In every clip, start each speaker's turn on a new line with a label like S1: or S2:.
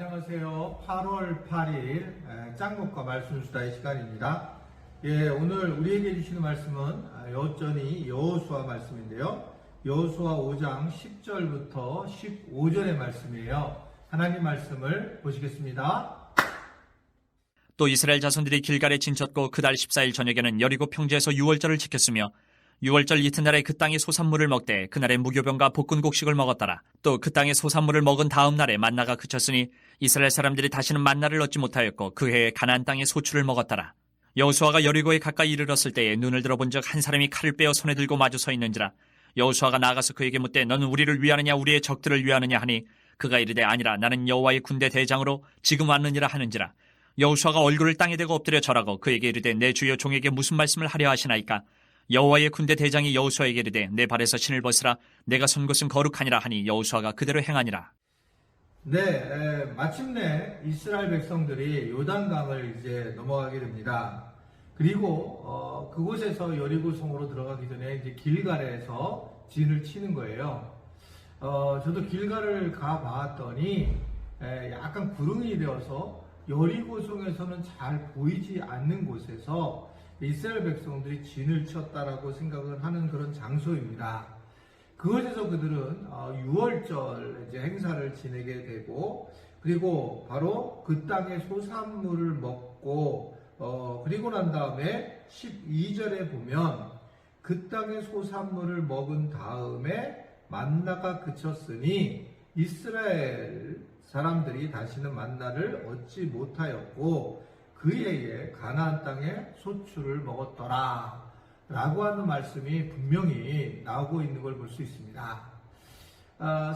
S1: 안녕하세요. 8월 8일 짱목과 말씀수다의 시간입니다. 오늘 우리에게 주시는 말씀은 여전히 여호수아 말씀인데요. 여호수아 5장 10절부터 15절의 말씀이에요. 하나님 말씀을 보시겠습니다.
S2: 또 이스라엘 자손들이 길갈에 진쳤고 그달 14일 저녁에는 여리고 평지에서 유월절을 지켰으며 유월절 이튿날에 그 땅의 소산물을 먹되 그날에 무교병과 볶은 곡식을 먹었더라. 또 그 땅의 소산물을 먹은 다음 날에 만나가 그쳤으니 이스라엘 사람들이 다시는 만나를 얻지 못하였고 그 해에 가나안 땅의 소출을 먹었더라. 여호수아가 여리고에 가까이 이르렀을 때에 눈을 들어본즉 한 사람이 칼을 빼어 손에 들고 마주 서 있는지라. 여호수아가 나아가서 그에게 묻되 너는 우리를 위하느냐 우리의 적들을 위하느냐 하니 그가 이르되 아니라 나는 여호와의 군대 대장으로 지금 왔느니라 하는지라. 여호수아가 얼굴을 땅에 대고 엎드려 절하고 그에게 이르되 내 주여 종에게 무슨 말씀을 하려 하시나이까. 여호와의 군대 대장이 여호수아에게 이르되 내 발에서 신을 벗으라 내가 선 곳은 거룩하니라 하니 여호수아가 그대로 행하니라.
S1: 마침내 이스라엘 백성들이 요단강을 이제 넘어가게 됩니다. 그리고 그곳에서 여리고성으로 들어가기 전에 이제 길갈에서 진을 치는 거예요. 저도 길갈을 가봤더니 약간 구름이 되어서 여리고성에서는 잘 보이지 않는 곳에서 이스라엘 백성들이 진을 쳤다라고 생각을 하는 그런 장소입니다. 그곳에서 그들은 유월절 이제 행사를 지내게 되고, 그리고 바로 그 땅의 소산물을 먹고, 그리고 난 다음에 12절에 보면 그 땅의 소산물을 먹은 다음에 만나가 그쳤으니 이스라엘 사람들이 다시는 만나를 얻지 못하였고 그 해에 가나안 땅에 소출을 먹었더라 라고 하는 말씀이 분명히 나오고 있는 걸 볼 수 있습니다.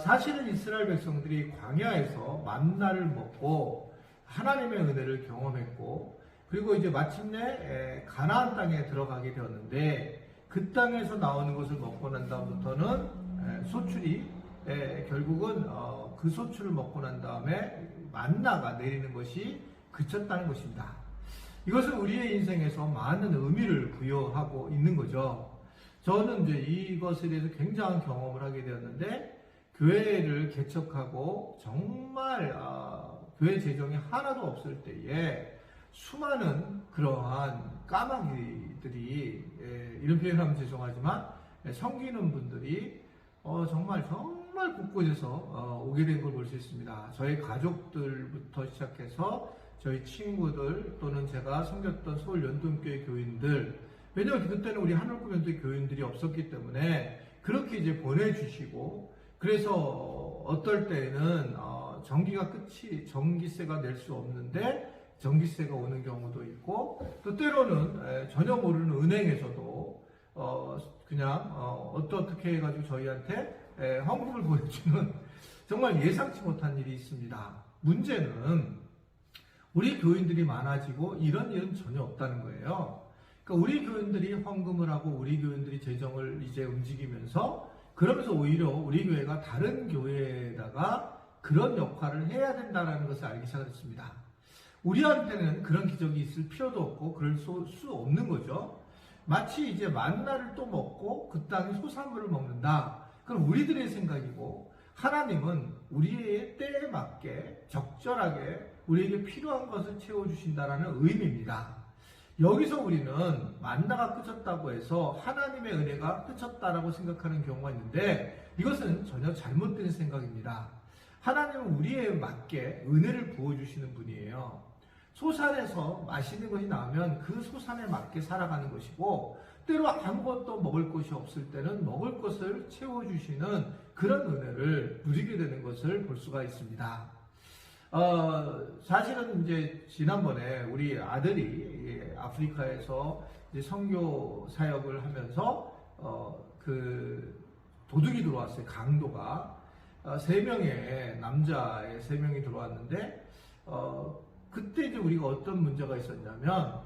S1: 사실은 이스라엘 백성들이 광야에서 만나를 먹고 하나님의 은혜를 경험했고, 그리고 이제 마침내 가나안 땅에 들어가게 되었는데 그 땅에서 나오는 것을 먹고 난 다음부터는 소출이 결국은 그 소출을 먹고 난 다음에 만나가 내리는 것이 그쳤다는 것입니다. 이것은 우리의 인생에서 많은 의미를 부여하고 있는 거죠. 저는 이제 이것에 대해서 굉장한 경험을 하게 되었는데, 교회를 개척하고 정말 교회 재정이 하나도 없을 때에 수많은 그러한 까마귀들이, 이런 표현하면 죄송하지만 섬기는 분들이 정말 곳곳에서 오게 된 걸 볼 수 있습니다. 저희 가족들부터 시작해서 저희 친구들 또는 제가 섬겼던 서울 연동교회 교인들, 왜냐하면 그때는 우리 한올급 연동교회 교인들이 없었기 때문에 그렇게 이제 보내주시고, 그래서 어떨 때는 전기가 끝이 전기세가 낼 수 없는데 전기세가 오는 경우도 있고, 또 때로는 전혀 모르는 은행에서도 그냥 어떻게 해가지고 저희한테 헌금을 보내주는 정말 예상치 못한 일이 있습니다. 문제는 우리 교인들이 많아지고 이런 일은 전혀 없다는 거예요. 그러니까 우리 교인들이 헌금을 하고 우리 교인들이 재정을 이제 움직이면서, 그러면서 오히려 우리 교회가 다른 교회에다가 그런 역할을 해야 된다는 것을 알기 시작했습니다. 우리한테는 그런 기적이 있을 필요도 없고 그럴 수 없는 거죠. 마치 이제 만나를 또 먹고 그 땅의 소산물을 먹는다. 그럼 우리들의 생각이고, 하나님은 우리의 때에 맞게 적절하게 우리에게 필요한 것을 채워주신다는 의미입니다. 여기서 우리는 만나가 그쳤다고 해서 하나님의 은혜가 그쳤다라고 생각하는 경우가 있는데, 이것은 전혀 잘못된 생각입니다. 하나님은 우리에 맞게 은혜를 부어주시는 분이에요. 소산에서 맛있는 것이 나오면 그 소산에 맞게 살아가는 것이고, 때로 아무것도 먹을 것이 없을 때는 먹을 것을 채워주시는 그런 은혜를 누리게 되는 것을 볼 수가 있습니다. 사실은 이제 지난번에 우리 아들이 아프리카에서 이제 선교 사역을 하면서 그 도둑이 들어왔어요. 강도가 3명의 남자의 3명이 들어왔는데, 그때 이제 우리가 어떤 문제가 있었냐면,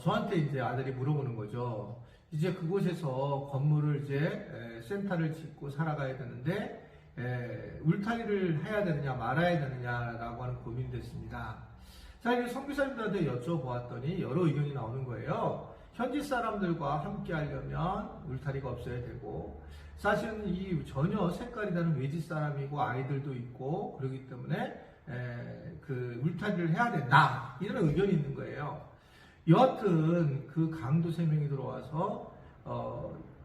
S1: 저한테 이제 아들이 물어보는 거죠. 이제 그곳에서 건물을 이제 센터를 짓고 살아가야 되는데 울타리를 해야 되느냐 말아야 되느냐라고 하는 고민이 됐습니다. 자, 이제 선교사님들한테 여쭤보았더니 여러 의견이 나오는 거예요. 현지 사람들과 함께 하려면 울타리가 없어야 되고, 사실은 이 전혀 색깔이 다른 외지 사람이고 아이들도 있고 그러기 때문에 그 울타리를 해야 된다 이런 의견이 있는 거예요. 여하튼 그 강도 3명이 들어와서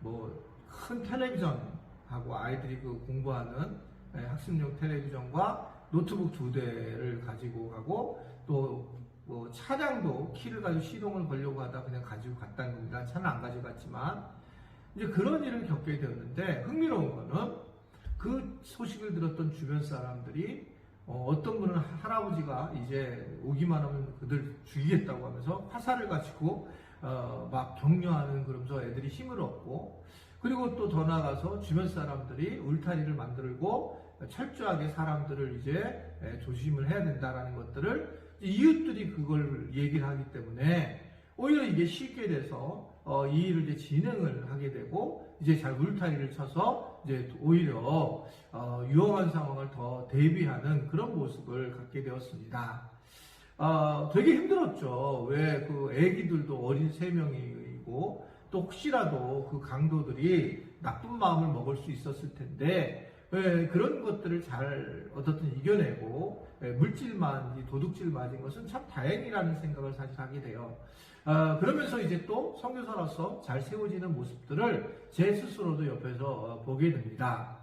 S1: 뭐 큰 텔레비전하고 아이들이 그 공부하는 학습용 텔레비전과 노트북 2대를 가지고 가고 또 뭐 차량도 키를 가지고 시동을 걸려고 하다 그냥 가지고 갔다는 겁니다. 차는 안 가지고 갔지만 이제 그런 일을 겪게 되었는데 흥미로운 거는 그 소식을 들었던 주변 사람들이 어떤 분은 할아버지가 이제 오기만 하면 그들 죽이겠다고 하면서 화살을 가지고 막 격려하는 그러면서 애들이 힘을 얻고 그리고 또 더 나아가서 주변 사람들이 울타리를 만들고 철저하게 사람들을 이제 조심을 해야 된다라는 것들을 이웃들이 그걸 얘기를 하기 때문에 오히려 이게 쉽게 돼서 이 일을 이제 진행을 하게 되고 이제 잘 울타리를 쳐서 이제 오히려 위험한 상황을 더 대비하는 그런 모습을 갖게 되었습니다. 되게 힘들었죠. 왜 그 애기들도 어린 3명이고 또 혹시라도 그 강도들이 나쁜 마음을 먹을 수 있었을 텐데 그런 것들을 잘 어떻든 이겨내고 물질만 도둑질 맞은 것은 참 다행이라는 생각을 사실 하게 돼요. 그러면서 이제 또 선교사로서 잘 세워지는 모습들을 제 스스로도 옆에서 보게 됩니다.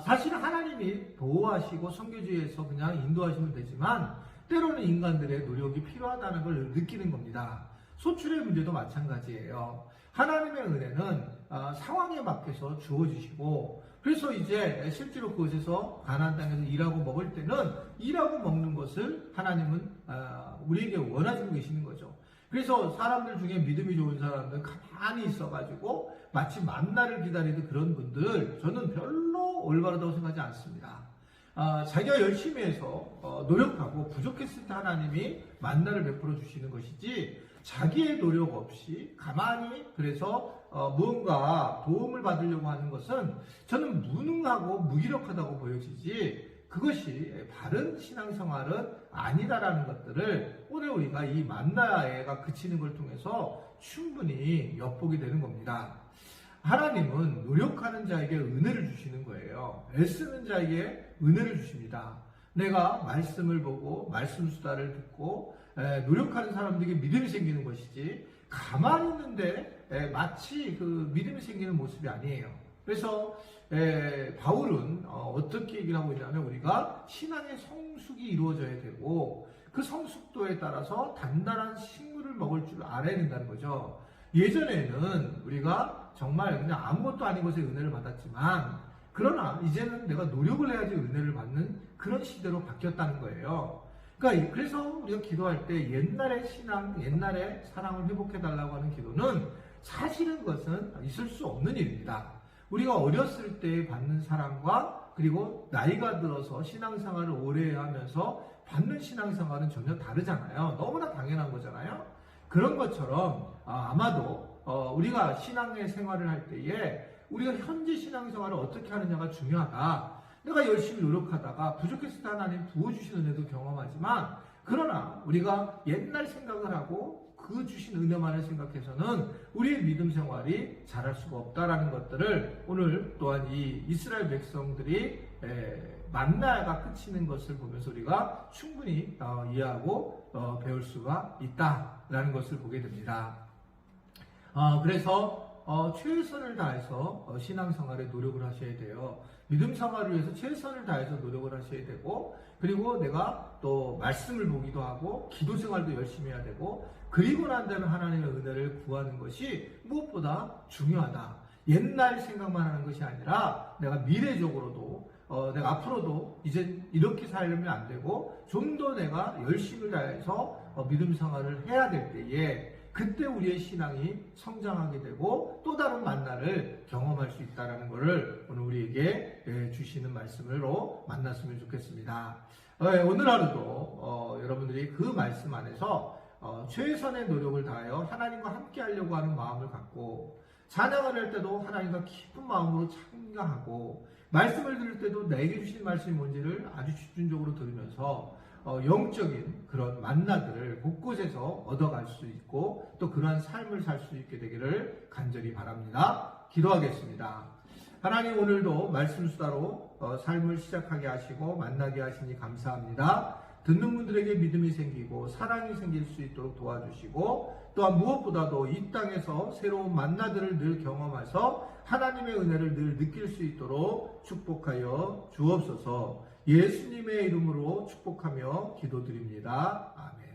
S1: 사실 하나님이 보호하시고 선교지에서 그냥 인도하시면 되지만 때로는 인간들의 노력이 필요하다는 걸 느끼는 겁니다. 소출의 문제도 마찬가지예요. 하나님의 은혜는 상황에 맞게서 주어지시고 그래서 이제 실제로 그곳에서 가나안 땅에서 일하고 먹을 때는 일하고 먹는 것을 하나님은 우리에게 원하시고 계시는 거죠. 그래서 사람들 중에 믿음이 좋은 사람들 가만히 있어가지고 마치 만나를 기다리는 그런 분들 저는 별로 올바르다고 생각하지 않습니다. 자기가 열심히 해서 노력하고 부족했을 때 하나님이 만나를 베풀어 주시는 것이지 자기의 노력 없이 가만히 그래서 무언가 도움을 받으려고 하는 것은 저는 무능하고 무기력하다고 보여지지 그것이 바른 신앙생활은 아니다라는 것들을 오늘 우리가 이 만나가 그치는 걸 통해서 충분히 엿보게 되는 겁니다. 하나님은 노력하는 자에게 은혜를 주시는 거예요. 애쓰는 자에게 은혜를 주십니다. 내가 말씀을 보고 말씀 수다를 듣고 노력하는 사람들에게 믿음이 생기는 것이지 가만히 있는데 마치 그 믿음이 생기는 모습이 아니에요. 그래서 바울은 어떻게 얘기를 하고 있냐면 우리가 신앙의 성숙이 이루어져야 되고 그 성숙도에 따라서 단단한 식물을 먹을 줄 알아야 된다는 거죠. 예전에는 우리가 정말 그냥 아무것도 아닌 것에 은혜를 받았지만 그러나 이제는 내가 노력을 해야지 은혜를 받는 그런 시대로 바뀌었다는 거예요. 그러니까 그래서 우리가 기도할 때 옛날의 신앙, 옛날의 사랑을 회복해달라고 하는 기도는 사실은 그것은 있을 수 없는 일입니다. 우리가 어렸을 때 받는 사랑과 그리고 나이가 들어서 신앙생활을 오래 하면서 받는 신앙생활은 전혀 다르잖아요. 너무나 당연한 거잖아요. 그런 것처럼 아마도 우리가 신앙의 생활을 할 때에 우리가 현재 신앙생활을 어떻게 하느냐가 중요하다. 내가 열심히 노력하다가 부족했을 때 하나님 부어주신 은혜도 경험하지만 그러나 우리가 옛날 생각을 하고 그 주신 은혜만을 생각해서는 우리의 믿음 생활이 잘할 수가 없다라는 것들을 오늘 또한 이 이스라엘 백성들이 만나가 그치는 것을 보면서 우리가 충분히 이해하고 배울 수가 있다라는 것을 보게 됩니다. 그래서 최선을 다해서 신앙생활에 노력을 하셔야 돼요. 믿음 생활을 위해서 최선을 다해서 노력을 하셔야 되고 그리고 내가 또 말씀을 보기도 하고 기도 생활도 열심히 해야 되고 그리고 난 다음에 하나님의 은혜를 구하는 것이 무엇보다 중요하다. 옛날 생각만 하는 것이 아니라 내가 미래적으로도 내가 앞으로도 이제 이렇게 살려면 안 되고 좀 더 내가 열심을 다해서 믿음 생활을 해야 될 때에 그때 우리의 신앙이 성장하게 되고 또 다른 만나를 경험할 수 있다는 것을 오늘 우리에게 주시는 말씀으로 만났으면 좋겠습니다. 오늘 하루도 여러분들이 그 말씀 안에서 최선의 노력을 다하여 하나님과 함께 하려고 하는 마음을 갖고 찬양을 할 때도 하나님과 깊은 마음으로 참가하고 말씀을 들을 때도 내게 주신 말씀이 뭔지를 아주 집중적으로 들으면서 영적인 그런 만나들을 곳곳에서 얻어갈 수 있고 또 그러한 삶을 살 수 있게 되기를 간절히 바랍니다. 기도하겠습니다. 하나님, 오늘도 말씀 수다로 삶을 시작하게 하시고 만나게 하시니 감사합니다. 듣는 분들에게 믿음이 생기고 사랑이 생길 수 있도록 도와주시고, 또한 무엇보다도 이 땅에서 새로운 만나들을 늘 경험해서 하나님의 은혜를 늘 느낄 수 있도록 축복하여 주옵소서. 예수님의 이름으로 축복하며 기도드립니다. 아멘.